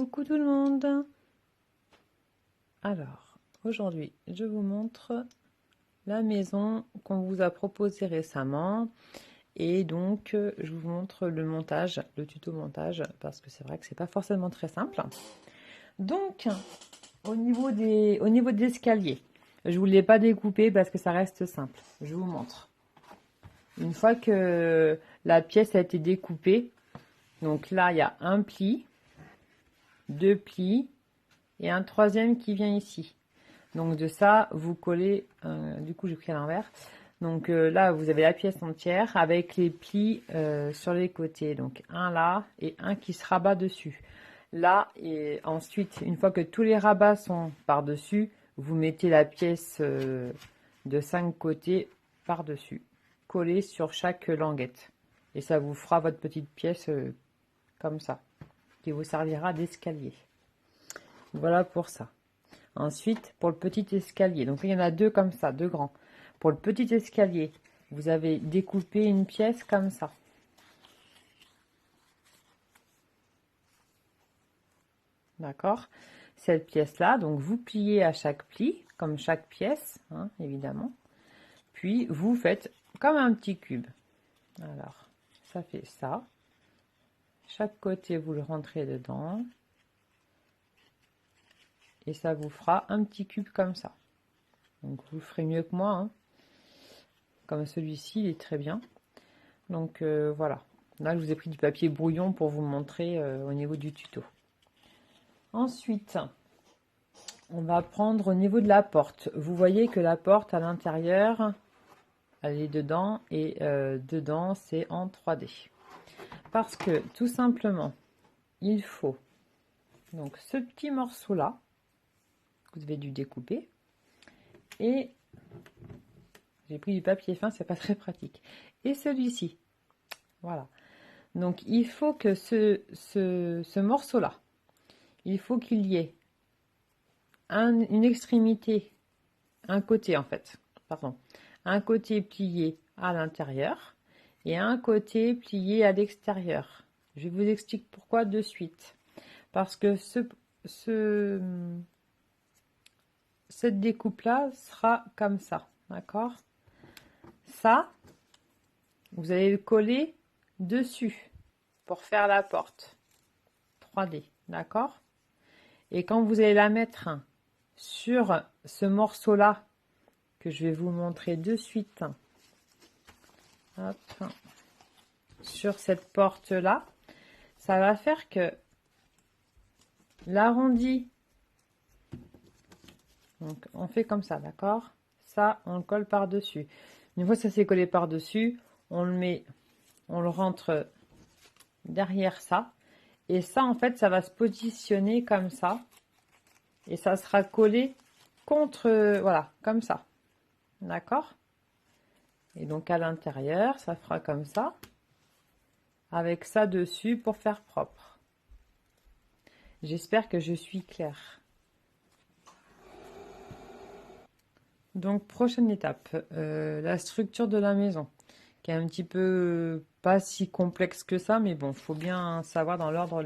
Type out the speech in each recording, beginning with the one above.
Coucou tout le monde. Alors, aujourd'hui, je vous montre la maison qu'on vous a proposée récemment. Et donc, je vous montre le montage, le tuto montage, parce que c'est vrai que c'est pas forcément très simple. Donc, au niveau de l'escalier, je vous l'ai pas découpé parce que ça reste simple. Je vous montre. Une fois que la pièce a été découpée, donc là, il y a un pli, deux plis et un troisième qui vient ici. Donc de ça, vous collez, du coup j'ai pris à l'envers. Donc là, vous avez la pièce entière avec les plis sur les côtés. Donc un là et un qui se rabat dessus. Là, et ensuite, une fois que tous les rabats sont par-dessus, vous mettez la pièce de 5 côtés par-dessus, collée sur chaque languette. Et ça vous fera votre petite pièce comme ça, qui vous servira d'escalier. Voilà pour ça. Ensuite, pour le petit escalier, donc il y en a deux comme ça, deux grands. Pour le petit escalier, vous avez découpé une pièce comme ça. D'accord? Cette pièce-là, donc vous pliez à chaque pli, comme chaque pièce, hein, évidemment. Puis vous faites comme un petit cube. Alors, ça fait ça. Chaque côté, vous le rentrez dedans. Et ça vous fera un petit cube comme ça. Donc vous le ferez mieux que moi, hein. Comme celui-ci, il est très bien. Donc voilà. Là, je vous ai pris du papier brouillon pour vous montrer au niveau du tuto. Ensuite, on va prendre au niveau de la porte. Vous voyez que la porte à l'intérieur, elle est dedans et dedans, c'est en 3D. Parce que tout simplement, il faut donc ce petit morceau-là, que vous avez dû découper, et j'ai pris du papier fin, c'est pas très pratique. Et celui-ci, voilà. Donc il faut que ce morceau-là, il faut qu'il y ait une extrémité, un côté en fait, pardon, un côté plié à l'intérieur et un côté plié à l'extérieur. Je vous explique pourquoi de suite. Parce que cette découpe-là sera comme ça, d'accord? Ça, vous allez le coller dessus pour faire la porte 3D, d'accord? Et quand vous allez la mettre sur ce morceau-là, que je vais vous montrer de suite, hop, sur cette porte-là, ça va faire que l'arrondi, donc on fait comme ça, d'accord? Ça, on le colle par-dessus. Une fois que ça s'est collé par-dessus, on le met, on le rentre derrière ça. Et ça, en fait, ça va se positionner comme ça. Et ça sera collé contre, voilà, comme ça. D'accord? Et donc à l'intérieur, ça fera comme ça. Avec ça dessus pour faire propre. J'espère que je suis claire. Donc prochaine étape, la structure de la maison, qui est un petit peu pas si complexe que ça, mais bon, faut bien savoir dans l'ordre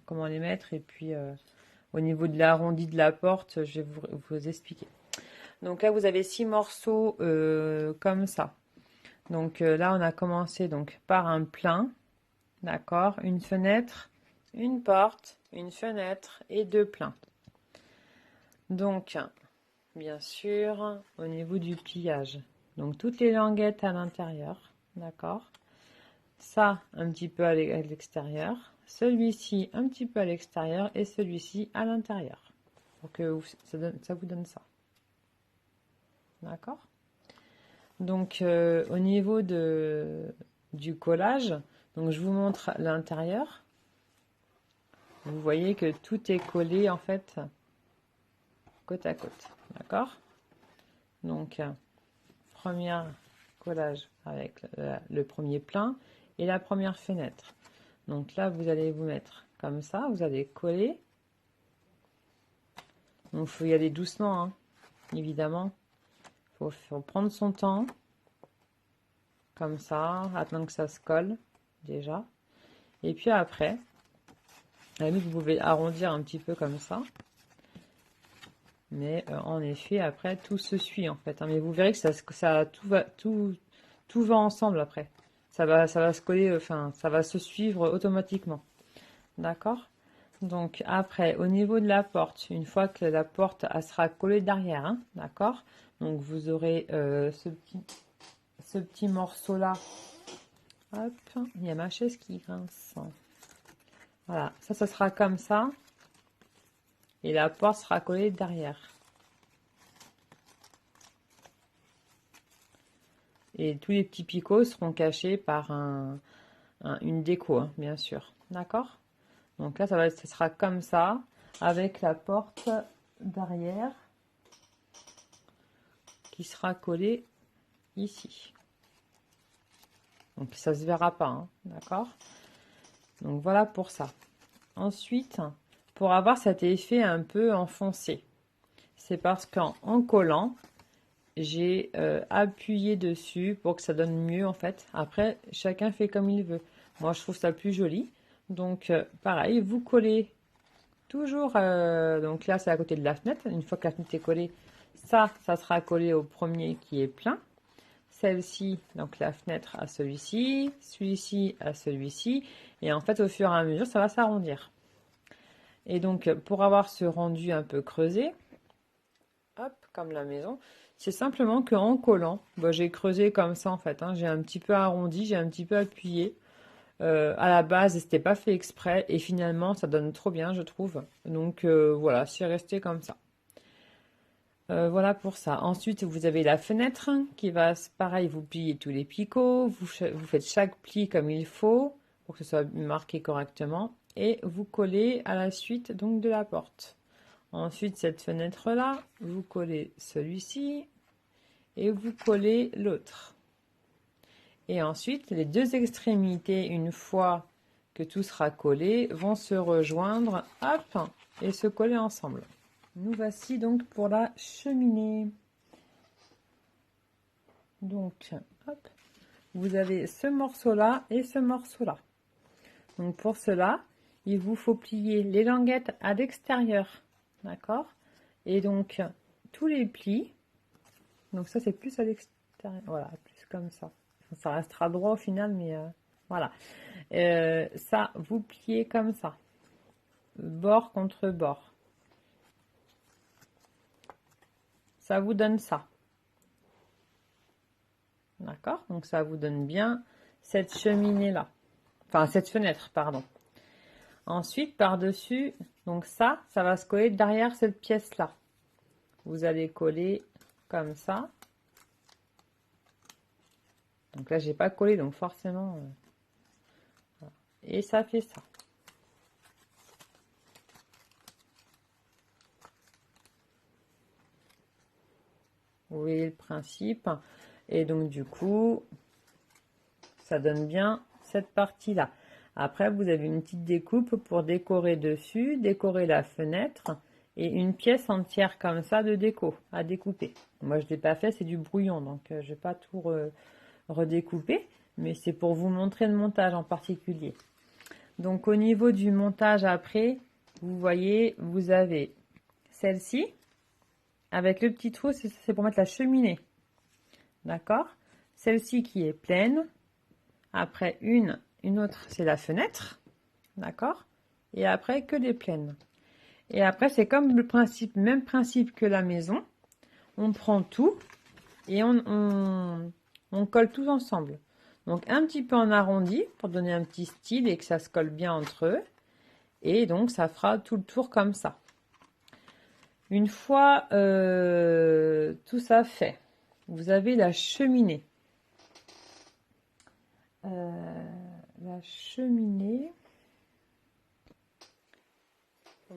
comment les mettre. Et puis au niveau de l'arrondi de la porte, je vais vous expliquer. Donc là, vous avez 6 morceaux comme ça. Donc là, on a commencé donc par un plein, d'accord, une fenêtre, une porte, une fenêtre et 2 pleins. Donc, bien sûr, au niveau du pliage, donc toutes les languettes à l'intérieur, d'accord, ça un petit peu à l'extérieur, celui-ci un petit peu à l'extérieur et celui-ci à l'intérieur, pour que ça vous donne ça, d'accord. Donc au niveau du collage, donc je vous montre l'intérieur. Vous voyez que tout est collé en fait côte à côte, d'accord. Donc premier collage avec le premier plein et la première fenêtre. Donc là vous allez vous mettre comme ça, vous allez coller. Donc il faut y aller doucement, hein, évidemment. Faut prendre son temps, comme ça, attendre que ça se colle déjà. Et puis après, À la limite, vous pouvez arrondir un petit peu comme ça. Mais en effet, après, tout se suit en fait, hein. Mais vous verrez que tout va ensemble après. Ça va se coller, enfin, ça va se suivre automatiquement. D'accord? Donc après, au niveau de la porte, une fois que la porte elle sera collée derrière, hein, d'accord? Donc vous aurez ce petit morceau-là. Hop, il y a ma chaise qui grince. Voilà, ça sera comme ça. Et la porte sera collée derrière. Et tous les petits picots seront cachés par une déco, hein, bien sûr. D'accord? Donc là, ça sera comme ça, avec la porte derrière qui sera collée ici. Donc ça se verra pas, hein, d'accord? Donc voilà pour ça. Ensuite, pour avoir cet effet un peu enfoncé, c'est parce qu'en collant, j'ai appuyé dessus pour que ça donne mieux en fait. Après, chacun fait comme il veut. Moi, je trouve ça plus joli. Donc, pareil, vous collez toujours. Donc là, c'est à côté de la fenêtre. Une fois que la fenêtre est collée, ça sera collé au premier qui est plein. Celle-ci, donc la fenêtre à celui-ci à celui-ci. Et en fait, au fur et à mesure, ça va s'arrondir. Et donc, pour avoir ce rendu un peu creusé, hop, comme la maison, c'est simplement qu'en collant, j'ai creusé comme ça en fait, hein. J'ai un petit peu arrondi, j'ai un petit peu appuyé. À la base, c'était pas fait exprès et finalement, ça donne trop bien, je trouve. Donc voilà, c'est resté comme ça. Voilà pour ça. Ensuite, vous avez la fenêtre qui va, pareil, vous pliez tous les picots, vous faites chaque pli comme il faut pour que ce soit marqué correctement et vous collez à la suite donc de la porte. Ensuite, cette fenêtre-là, vous collez celui-ci et vous collez l'autre. Et ensuite, les deux extrémités, une fois que tout sera collé, vont se rejoindre, hop, et se coller ensemble. Nous voici donc pour la cheminée. Donc, hop, vous avez ce morceau-là et ce morceau-là. Donc pour cela, il vous faut plier les languettes à l'extérieur, d'accord? Et donc, tous les plis, donc ça c'est plus à l'extérieur, voilà, plus comme ça. Ça restera droit au final, mais voilà. Ça, vous pliez comme ça, bord contre bord. Ça vous donne ça. D'accord? Donc ça vous donne bien cette cheminée-là. Enfin, cette fenêtre, pardon. Ensuite, par-dessus, donc ça va se coller derrière cette pièce-là. Vous allez coller comme ça. Donc là, j'ai pas collé, donc forcément... voilà. Et ça fait ça. Vous voyez le principe. Et donc, du coup, ça donne bien cette partie-là. Après, vous avez une petite découpe pour décorer dessus, décorer la fenêtre et une pièce entière comme ça de déco à découper. Moi, je ne l'ai pas fait, c'est du brouillon, donc je ne vais pas tout redécouper, mais c'est pour vous montrer le montage en particulier. Donc, au niveau du montage après, vous voyez, vous avez celle-ci avec le petit trou, c'est pour mettre la cheminée. D'accord? Celle-ci qui est pleine. Après, une autre, c'est la fenêtre. D'accord? Et après, que des plaines. Et après, c'est comme le principe, même principe que la maison. On prend tout et on colle tout ensemble. Donc, un petit peu en arrondi pour donner un petit style et que ça se colle bien entre eux. Et donc, ça fera tout le tour comme ça. Une fois tout ça fait, vous avez la cheminée. La cheminée.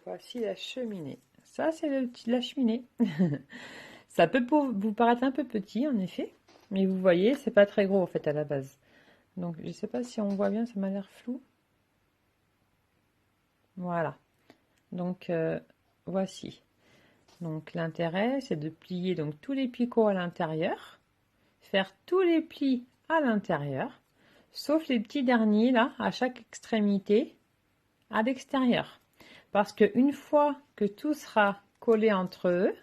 Voici la cheminée. Ça, c'est la cheminée. Ça peut vous paraître un peu petit, en effet. Mais vous voyez, c'est pas très gros, en fait, à la base. Donc, je sais pas si on voit bien, ça m'a l'air flou. Voilà. Donc, voici. Donc, l'intérêt, c'est de plier donc tous les picots à l'intérieur. Faire tous les plis à l'intérieur. Sauf les petits derniers, là, à chaque extrémité. à l'extérieur. Parce qu'une fois que tout sera collé entre eux,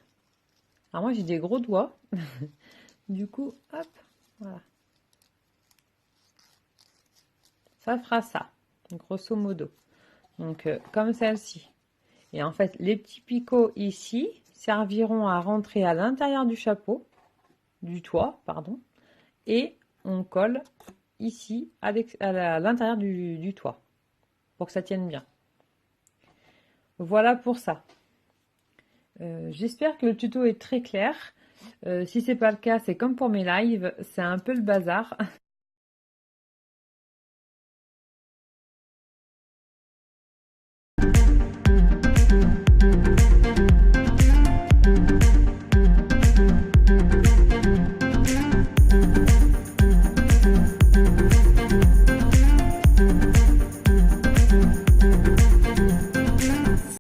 alors moi j'ai des gros doigts, du coup, hop, voilà. Ça fera ça, grosso modo. Donc, comme celle-ci. Et en fait, les petits picots ici serviront à rentrer à l'intérieur du chapeau, du toit, pardon, et on colle ici à l'intérieur du toit pour que ça tienne bien. Voilà pour ça. J'espère que le tuto est très clair. Si c'est pas le cas, c'est comme pour mes lives, c'est un peu le bazar.